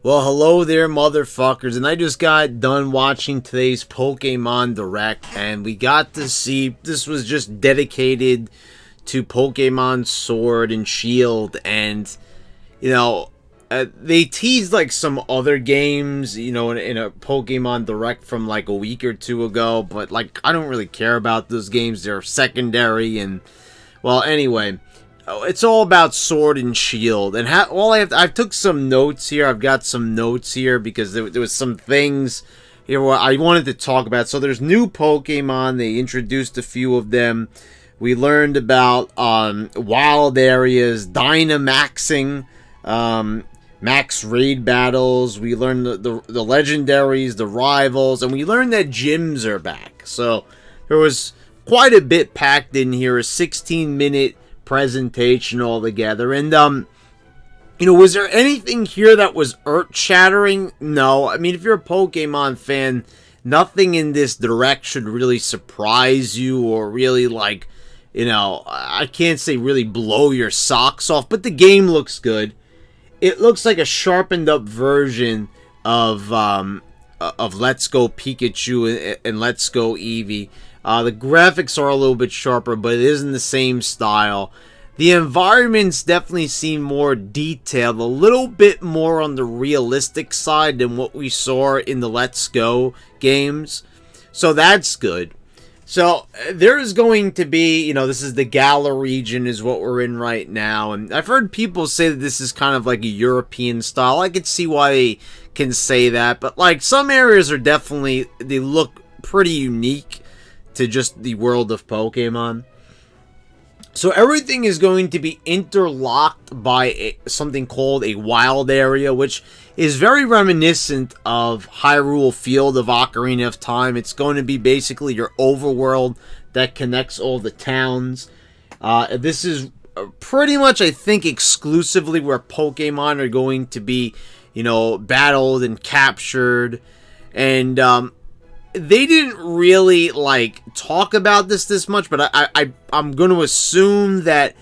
Well, hello there, motherfuckers. And I just got done watching today's Pokemon Direct, and we got to see this was just dedicated to Pokemon Sword and Shield. And, you know, they teased like some other games, in a Pokemon Direct from like a week or two ago, but like I don't really care about those games. They're secondary, and well, anyway, it's all about Sword and Shield. And I took some notes here. I've got some notes here because there was some things here where I wanted to talk about. So there's new Pokemon. They introduced a few of them. We learned about wild areas, dynamaxing, max raid battles. We learned the legendaries, the rivals, and we learned that gyms are back. So there was quite a bit packed in here. A 16-minute presentation altogether. And was there anything here that was earth-shattering? No. I mean, if you're a Pokemon fan, nothing in this direct should really surprise you or really, like, I can't say really blow your socks off, but the game looks good. It looks like a sharpened up version of Let's Go Pikachu and Let's Go Eevee. The graphics are a little bit sharper, but it isn't the same style. The environments definitely seem more detailed, a little bit more on the realistic side than what we saw in the Let's Go games. So that's good. So there is going to be, this is the Galar region is what we're in right now. And I've heard people say that this is kind of like a European style. I could see why they can say that. But like some areas are definitely, they look pretty unique to just the world of Pokemon. So everything is going to be interlocked by something called a wild area, which is very reminiscent of Hyrule Field of Ocarina of Time. It's going to be basically your overworld that connects all the towns. This is pretty much, I think, exclusively where Pokemon are going to be, battled and captured. And they didn't really like talk about this much, but I'm going to assume that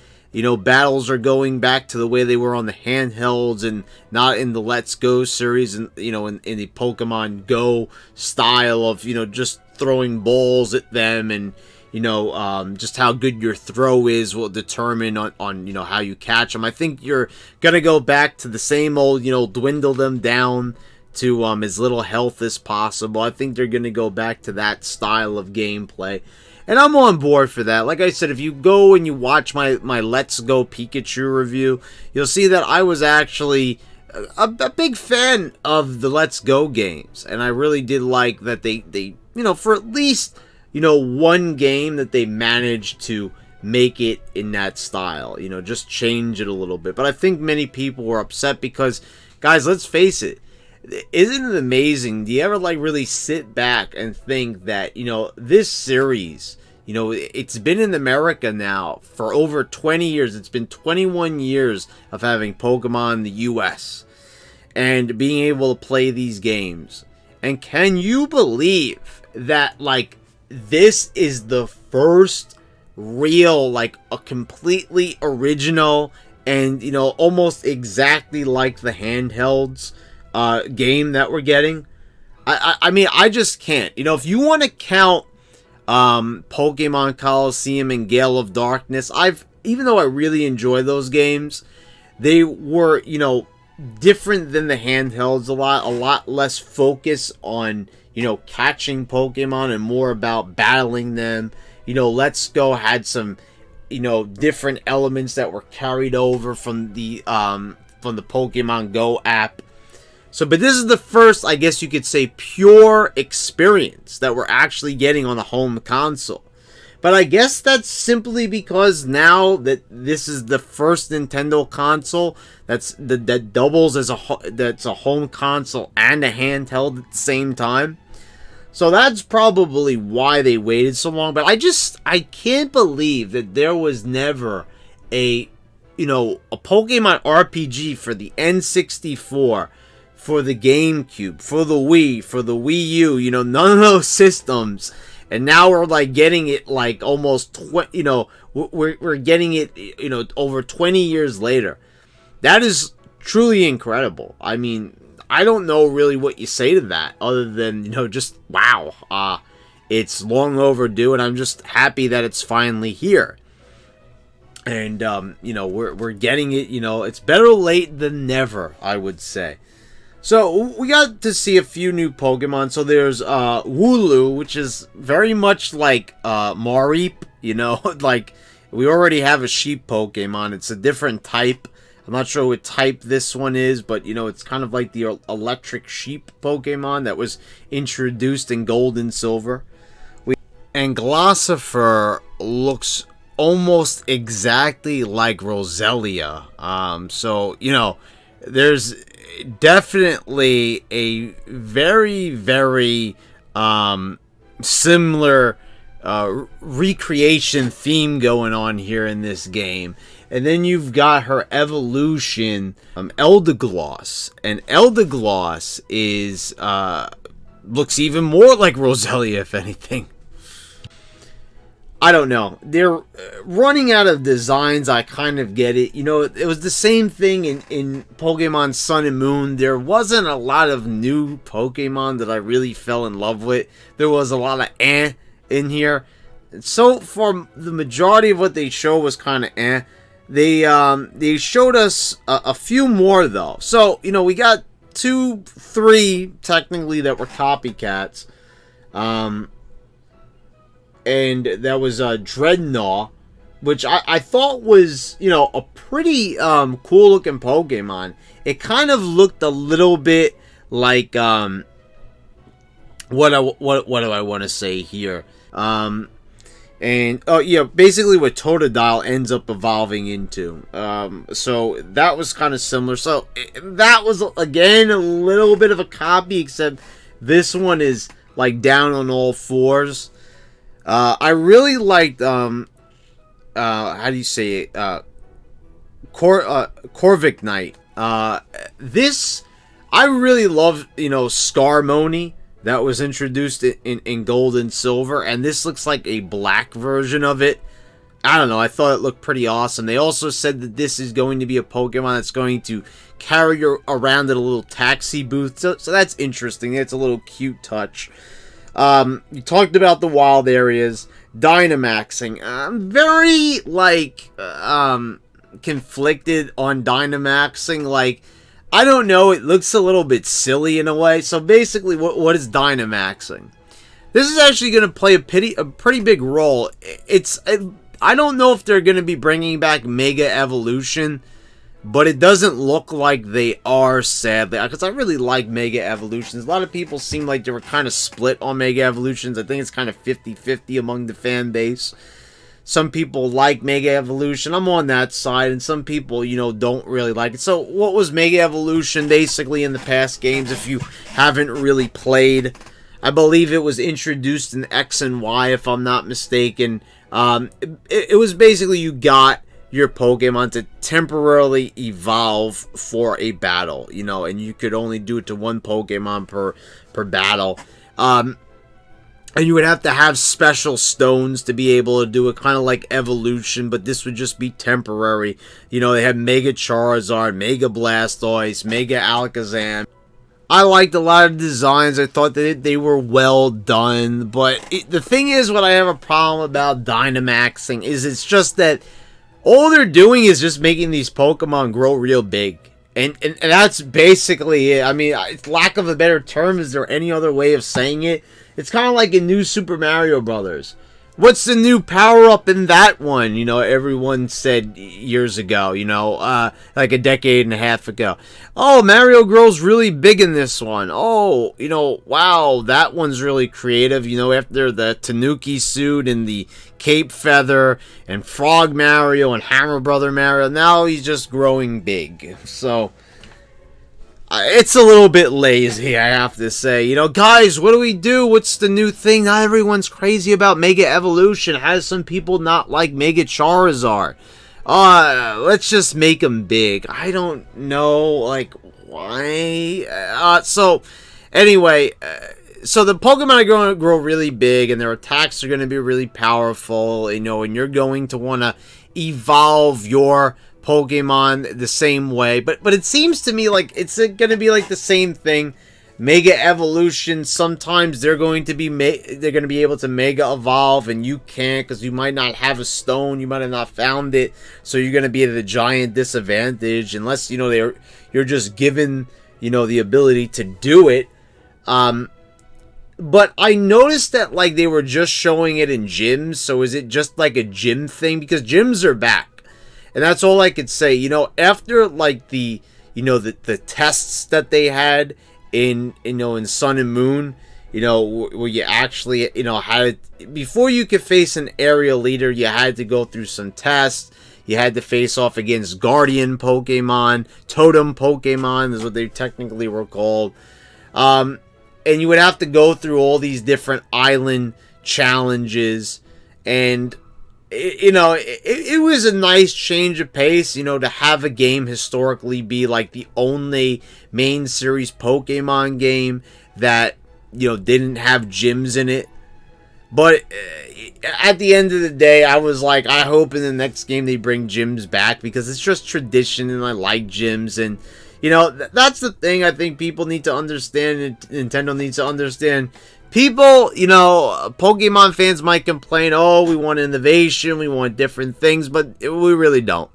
battles are going back to the way they were on the handhelds and not in the Let's Go series, and in the Pokemon Go style of just throwing balls at them, and just how good your throw is will determine on how you catch them. I think you're gonna go back to the same old dwindle them down to as little health as possible. I think they're going to go back to that style of gameplay. And I'm on board for that. Like I said, if you go and you watch my Let's Go Pikachu review, you'll see that I was actually a big fan of the Let's Go games. And I really did like that they for at least, one game that they managed to make it in that style. Just change it a little bit. But I think many people were upset because, guys, let's face it, isn't it amazing? Do you ever like really sit back and think that this series, it's been in America now for over 20 years. It's been 21 years of having Pokemon in the US and being able to play these games. And can you believe that like this is the first real, like a completely original and almost exactly like the handhelds game that we're getting? I mean, I just can't. If you want to count Pokemon Coliseum and Gale of Darkness, even though I really enjoy those games, they were, different than the handhelds a lot less focus on, catching Pokemon and more about battling them. Let's Go had some, different elements that were carried over from the Pokemon Go app. So, but this is the first, I guess you could say, pure experience that we're actually getting on the home console. But I guess that's simply because now that this is the first Nintendo console that doubles as that's a home console and a handheld at the same time. So that's probably why they waited so long. But I can't believe that there was never a Pokemon RPG for the N64, for the GameCube, for the Wii, for the Wii U, none of those systems. And now we're like getting it like almost, we're getting it, over 20 years later. That is truly incredible. I mean, I don't know really what you say to that other than, you know, just wow. It's long overdue, and I'm just happy that it's finally here. And, you know, we're getting it, you know, it's better late than never, I would say. So, we got to see a few new Pokemon. So, there's Wooloo, which is very much like Mareep, you know, like, we already have a sheep Pokemon. It's a different type. I'm not sure what type this one is, but, you know, it's kind of like the electric sheep Pokemon that was introduced in Gold and Silver. And Glossifer looks almost exactly like Roselia. So, you know, there's definitely a very, very similar recreation theme going on here in this game. And then you've got her evolution, Eldegoss. And Eldegoss is looks even more like Roselia, if anything. I don't know. They're running out of designs. I kind of get it. You know, it was the same thing in Pokemon Sun and Moon. There wasn't a lot of new Pokemon that I really fell in love with. There was a lot of in here. So for the majority of what they showed was kind of They showed us a few more though. So, you know, we got 2, 3 technically that were copycats. And that was Dreadnought, which I thought was, you know, a pretty cool looking Pokemon. It kind of looked a little bit like what do I want to say here? And oh yeah, basically what Totodile ends up evolving into. So that was kind of similar. So that was again a little bit of a copy, except this one is like down on all fours. I really liked, how do you say it, Corvic Knight. This, I really love, you know, Skarmory that was introduced in Gold and Silver, and this looks like a black version of it. I don't know, I thought it looked pretty awesome. They also said that this is going to be a Pokemon that's going to carry you around in a little taxi booth, so that's interesting. It's a little cute touch. You talked about the wild areas, Dynamaxing. I'm very, like, conflicted on Dynamaxing. Like, I don't know, it looks a little bit silly in a way. So basically, what is Dynamaxing? This is actually going to play a pretty big role. I don't know if they're going to be bringing back Mega Evolution, but it doesn't look like they are, sadly, because I really like Mega Evolutions. A lot of people seem like they were kind of split on Mega Evolutions. I think it's kind of 50-50 among the fan base. Some people like Mega Evolution. I'm on that side, and some people, you know, don't really like it. So, what was Mega Evolution basically in the past games, if you haven't really played? I believe it was introduced in X and Y, if I'm not mistaken. It was basically you got your Pokemon to temporarily evolve for a battle, you know, and you could only do it to one Pokemon per battle. And you would have to have special stones to be able to do it, kind of like Evolution, but this would just be temporary. You know, they had Mega Charizard, Mega Blastoise, Mega Alakazam. I liked a lot of designs. I thought that they were well done, but the thing is, what I have a problem about Dynamaxing is it's just that all they're doing is just making these Pokemon grow real big. And that's basically it. I mean, lack of a better term, is there any other way of saying it? It's kind of like in New Super Mario Brothers. What's the new power-up in that one? You know, everyone said years ago, you know, like a decade and a half ago. Oh, Mario grows really big in this one. Oh, you know, wow, that one's really creative. You know, after the Tanuki suit and the Cape Feather and Frog Mario and Hammer Brother Mario, now he's just growing big. So it's a little bit lazy, I have to say. You know, guys, what do we do? What's the new thing? Not everyone's crazy about Mega Evolution. Has some people not like Mega Charizard? Let's just make them big. I don't know, like, why? So, anyway, so the Pokemon are going to grow really big, and their attacks are going to be really powerful, you know, and you're going to want to evolve your Pokemon the same way. But it seems to me like it's going to be like the same thing. Mega Evolution, sometimes they're going to be able to Mega Evolve, and you can't because you might not have a stone, you might have not found it, so you're going to be at a giant disadvantage unless, you're just given, the ability to do it. But I noticed that, like, they were just showing it in gyms, so is it just like a gym thing? Because gyms are back, and that's all I could say. After, like, the tests that they had in Sun and Moon, where you actually, had, before you could face an area leader, you had to go through some tests. You had to face off against Guardian Pokemon, Totem Pokemon is what they technically were called. And you would have to go through all these different island challenges. And, it was a nice change of pace, to have a game historically be like the only main series Pokemon game that, didn't have gyms in it. But at the end of the day, I was like, I hope in the next game they bring gyms back, because it's just tradition and I like gyms. And, that's the thing I think people need to understand, and Nintendo needs to understand. People, Pokemon fans might complain, oh, we want innovation, we want different things, but we really don't.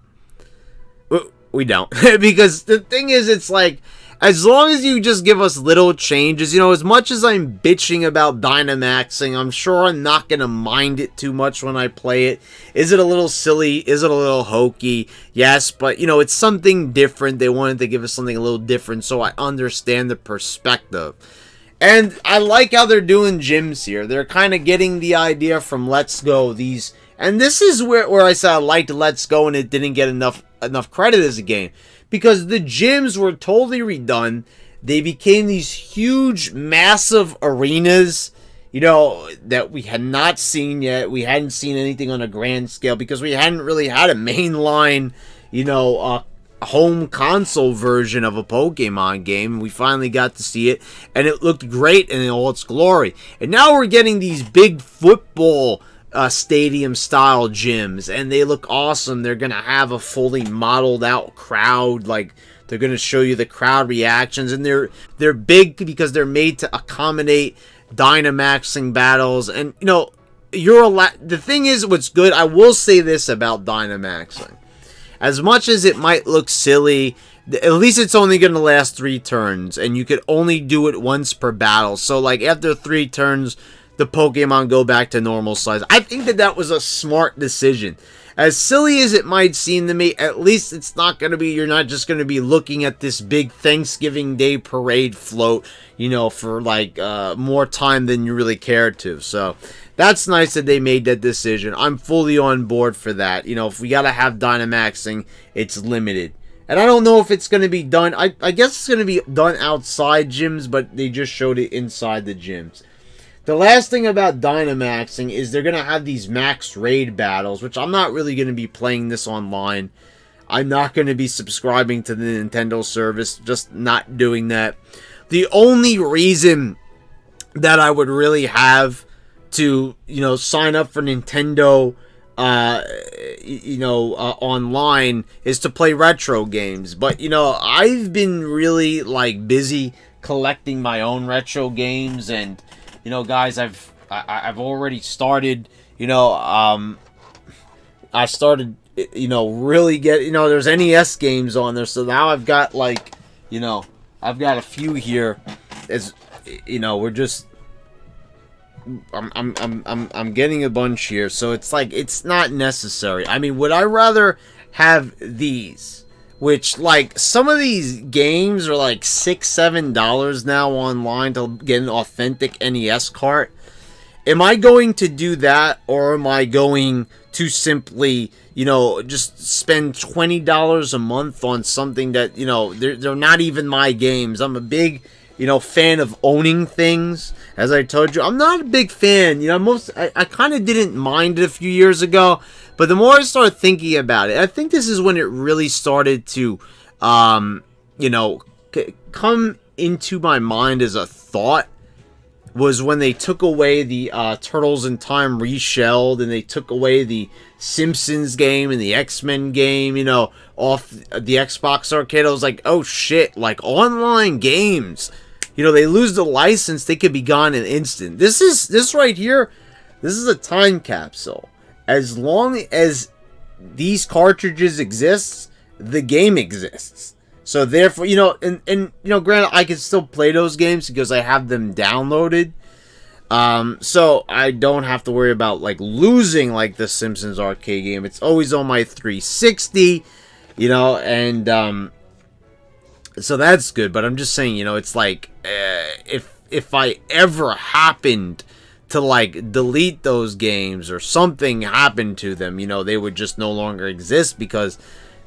We don't. Because the thing is, it's like, as long as you just give us little changes, as much as I'm bitching about Dynamaxing, I'm sure I'm not going to mind it too much when I play it. Is it a little silly? Is it a little hokey? Yes, but, it's something different. They wanted to give us something a little different, so I understand the perspective. And I like how they're doing gyms here. They're kind of getting the idea from Let's Go. And this is where I said I liked Let's Go and it didn't get enough credit as a game. Because the gyms were totally redone. They became these huge, massive arenas, that we had not seen yet. We hadn't seen anything on a grand scale because we hadn't really had a mainline, home console version of a Pokemon game. We finally got to see it, and it looked great in all its glory. And now we're getting these big football stadium style gyms, and they look awesome. They're gonna have a fully modeled out crowd, like they're gonna show you the crowd reactions, and they're big because they're made to accommodate Dynamaxing battles. And the thing is, what's good, I will say this about Dynamaxing. As much as it might look silly, at least it's only going to last 3 turns, and you could only do it once per battle. So, like, after 3 turns, the Pokemon go back to normal size. I think that was a smart decision. As silly as it might seem to me, at least it's not going to be, you're not just going to be looking at this big Thanksgiving Day parade float, for, like, more time than you really cared to. So, that's nice that they made that decision. I'm fully on board for that. If we got to have Dynamaxing, it's limited. And I don't know if it's going to be done. I guess it's going to be done outside gyms, but they just showed it inside the gyms. The last thing about Dynamaxing is they're going to have these max raid battles, which I'm not really going to be playing this online. I'm not going to be subscribing to the Nintendo service, just not doing that. The only reason that I would really have to, sign up for Nintendo, online is to play retro games. But, I've been really, like, busy collecting my own retro games, and, guys, I've already started, I started, really there's NES games on there, so now I've got, like, I've got a few here, as, we're just, I'm getting a bunch here, so it's like, it's not necessary. I mean, would I rather have these, which, like, some of these games are like $6-7 now online to get an authentic NES cart? Am I going to do that, or am I going to simply, just spend $20 a month on something that, they're not even my games? I'm a big, fan of owning things. As I told you, I'm not a big fan. I kind of didn't mind it a few years ago, but the more I started thinking about it, I think this is when it really started to, come into my mind as a thought, was when they took away the Turtles in Time reshelled, and they took away the Simpsons game and the X-Men game, you know, off the Xbox arcade. I was like, oh shit, like online games, you know, they lose the license, they could be gone in an instant. This right here, this is a time capsule. As long as these cartridges exist, the game exists. So therefore, you know, and you know, granted, I can still play those games because I have them downloaded. So I don't have to worry about like losing like the Simpsons arcade game. It's always on my 360, you know, and so that's good. But I'm just saying, you know, it's like if I ever happened to like delete those games or something happened to them, you know, they would just no longer exist because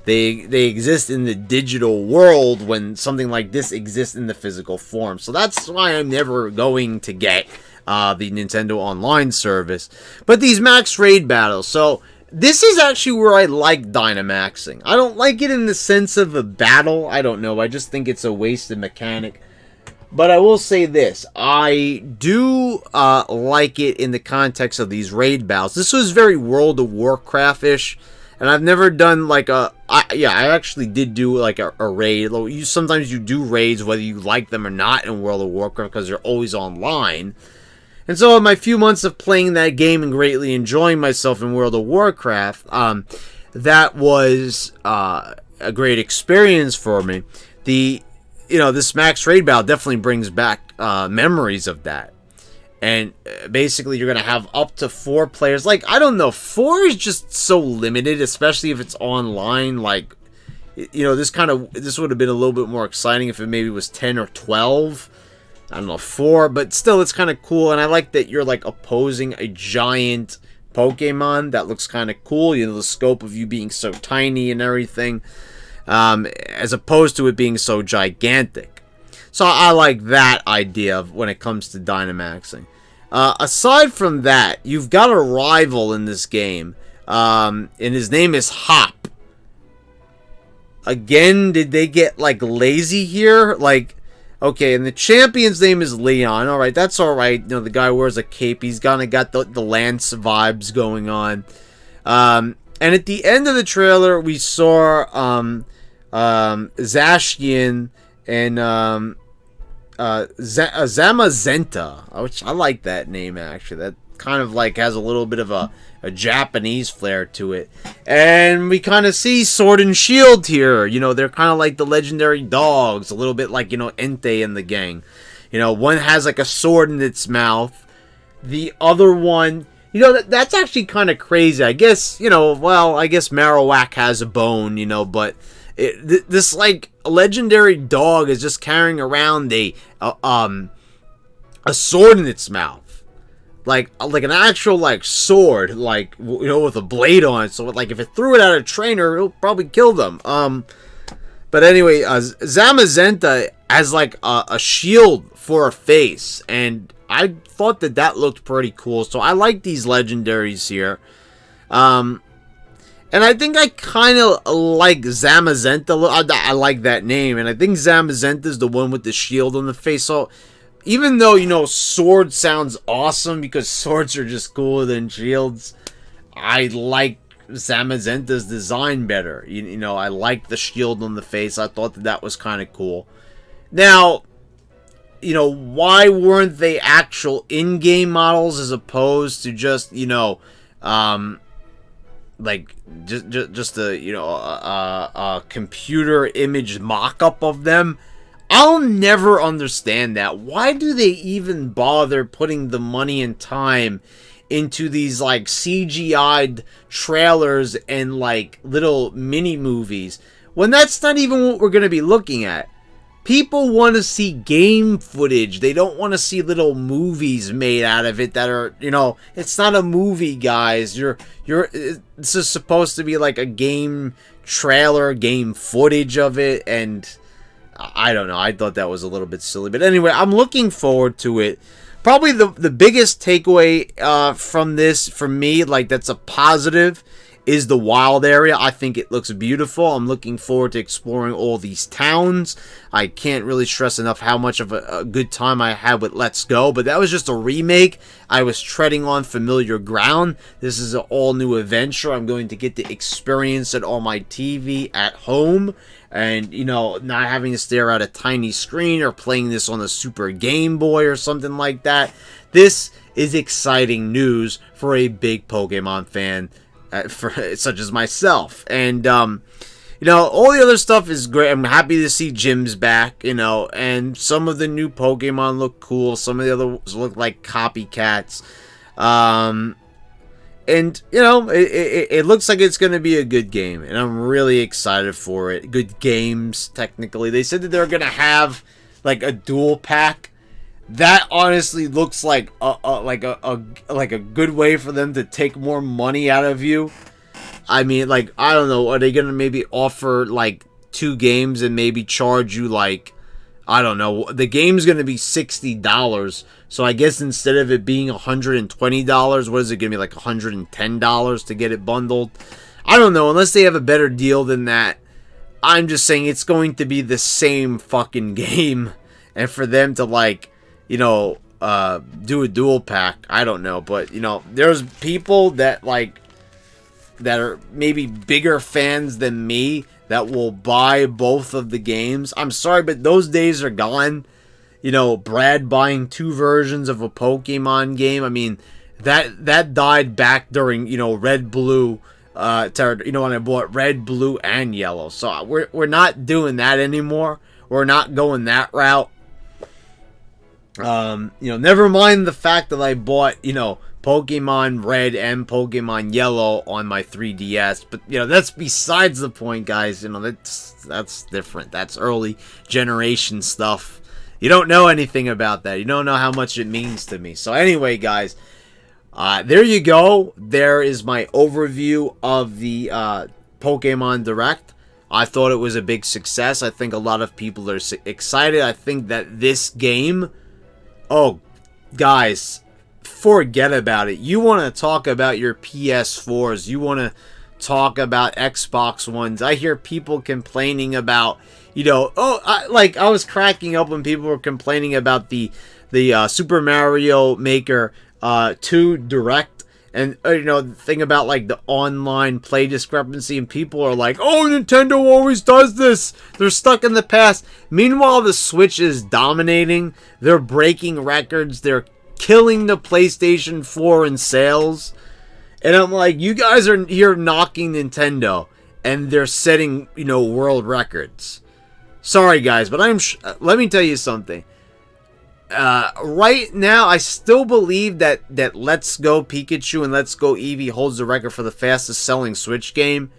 they exist in the digital world when something like this exists in the physical form. So that's why I'm never going to get the Nintendo Online service. But these max raid battles, so this is actually where I like dynamaxing. I don't like it in the sense of a battle. I don't know. I just think it's a wasted mechanic. But I will say this. I do like it in the context of these raid battles. This was very World of Warcraft-ish. And I've never done like I actually did do like a raid. Sometimes you do raids whether you like them or not in World of Warcraft because they're always online. And so in my few months of playing that game and greatly enjoying myself in World of Warcraft, that was a great experience for me. This max raid battle definitely brings back memories of that. And basically, you're going to have up to 4 players. Like, I don't know, 4 is just so limited, especially if it's online. Like, you know, this would have been a little bit more exciting if it maybe was 10 or 12. I don't know, 4, but still, it's kind of cool. And I like that you're, like, opposing a giant Pokemon. That looks kind of cool. You know, the scope of you being so tiny and everything, as opposed to it being so gigantic. So I like that idea of when it comes to dynamaxing. Aside from that, you've got a rival in this game, and his name is Hop. Again, did they get like lazy here? Like, okay, and the champion's name is Leon. All right, that's all right. You know, the guy wears a cape. He's kind of got the Lance vibes going on. And at the end of the trailer, we saw Zacian and Zamazenta, which I like that name actually. That kind of like has a little bit of a Japanese flair to it. And we kind of see Sword and Shield here. You know, they're kind of like the legendary dogs, a little bit like, you know, Entei and the gang. You know, one has like a sword in its mouth. The other one, you know, that's actually kind of crazy. I guess, you know, well, I guess Marowak has a bone, you know, but this like legendary dog is just carrying around a sword in its mouth, like an actual like sword, like, you know, with a blade on it. So like if it threw it at a trainer, it'll probably kill them. But anyway, Zamazenta has like a shield for a face, and I thought that looked pretty cool. So I like these legendaries here. And I think I kind of like Zamazenta. I like that name. And I think Zamazenta is the one with the shield on the face. So even though, you know, sword sounds awesome because swords are just cooler than shields, I like Zamazenta's design better. You know, I like the shield on the face. I thought that was kind of cool. Now, you know, why weren't they actual in-game models as opposed to just, you know, like just a, you know, a computer image mock-up of them? I'll never understand that. Why do they even bother putting the money and time into these like CGI'd trailers and like little mini movies when that's not even what we're going to be looking at? People want to see game footage. They don't want to see little movies made out of it that are, you know, it's not a movie, guys. This is supposed to be like a game trailer, game footage of it, and I don't know. I thought that was a little bit silly. But anyway, I'm looking forward to it. Probably the biggest takeaway from this, for me, like that's a positive, is the wild area. I think it looks beautiful. I'm looking forward to exploring all these towns. I can't really stress enough how much of a good time I had with Let's Go, but that was just a remake. I was treading on familiar ground. This is an all-new adventure. I'm going to get to experience it on my TV at home, and, you know, not having to stare at a tiny screen or playing this on a Super Game Boy or something like that. This is exciting news for a big Pokemon fan, such as myself. And you know, all the other stuff is great. I'm happy to see gyms back, you know, and some of the new Pokemon look cool. Some of the others look like copycats. And, you know, it looks like it's going to be a good game, and I'm really excited for it. Good games, technically. They said that they're going to have, like, a dual pack. That honestly looks like a good way for them to take more money out of you. I mean, like, I don't know, are they gonna maybe offer like 2 games and maybe charge you, like, I don't know, the game's gonna be $60, so I guess instead of it being $120, what is it gonna be, like $110 to get it bundled? I don't know, unless they have a better deal than that. I'm just saying it's going to be the same fucking game, and for them to, like, you know, do a dual pack, I don't know. But, you know, there's people that, like, that are maybe bigger fans than me that will buy both of the games. I'm sorry, but those days are gone. You know, Brad buying 2 versions of a Pokemon game. I mean, that died back during, you know, Red, Blue, you know, when I bought Red, Blue, and Yellow. So we're not doing that anymore. We're not going that route. You know, never mind the fact that I bought, you know, Pokemon Red and Pokemon Yellow on my 3DS, but, you know, that's besides the point, guys. You know, that's different. That's early generation stuff. You don't know anything about that. You don't know how much it means to me. So anyway, guys, there you go. There is my overview of the Pokemon Direct. I thought it was a big success. I think a lot of people are excited. I think that this game... Oh, guys, forget about it. You want to talk about your PS4s. You want to talk about Xbox Ones. I hear people complaining about, you know, I was cracking up when people were complaining about the Super Mario Maker 2 Direct. And, you know, the thing about, like, the online play discrepancy, and people are like, oh, Nintendo always does this. They're stuck in the past. Meanwhile, the Switch is dominating. They're breaking records. They're killing the PlayStation 4 in sales. And I'm like, you guys are here knocking Nintendo, and they're setting, you know, world records. Sorry, guys, but let me tell you something. Right now, I still believe that Let's Go Pikachu and Let's Go Eevee holds the record for the fastest selling Switch game.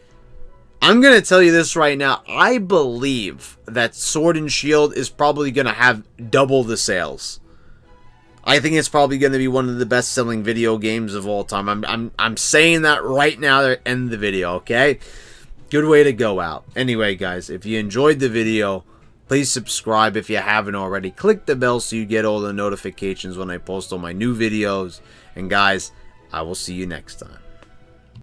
I'm going to tell you this right now. I believe that Sword and Shield is probably going to have double the sales. I think it's probably going to be one of the best selling video games of all time. I'm saying that right now to end the video, okay? Good way to go out. Anyway, guys, if you enjoyed the video, please subscribe if you haven't already. Click the bell so you get all the notifications when I post all my new videos. And guys, I will see you next time.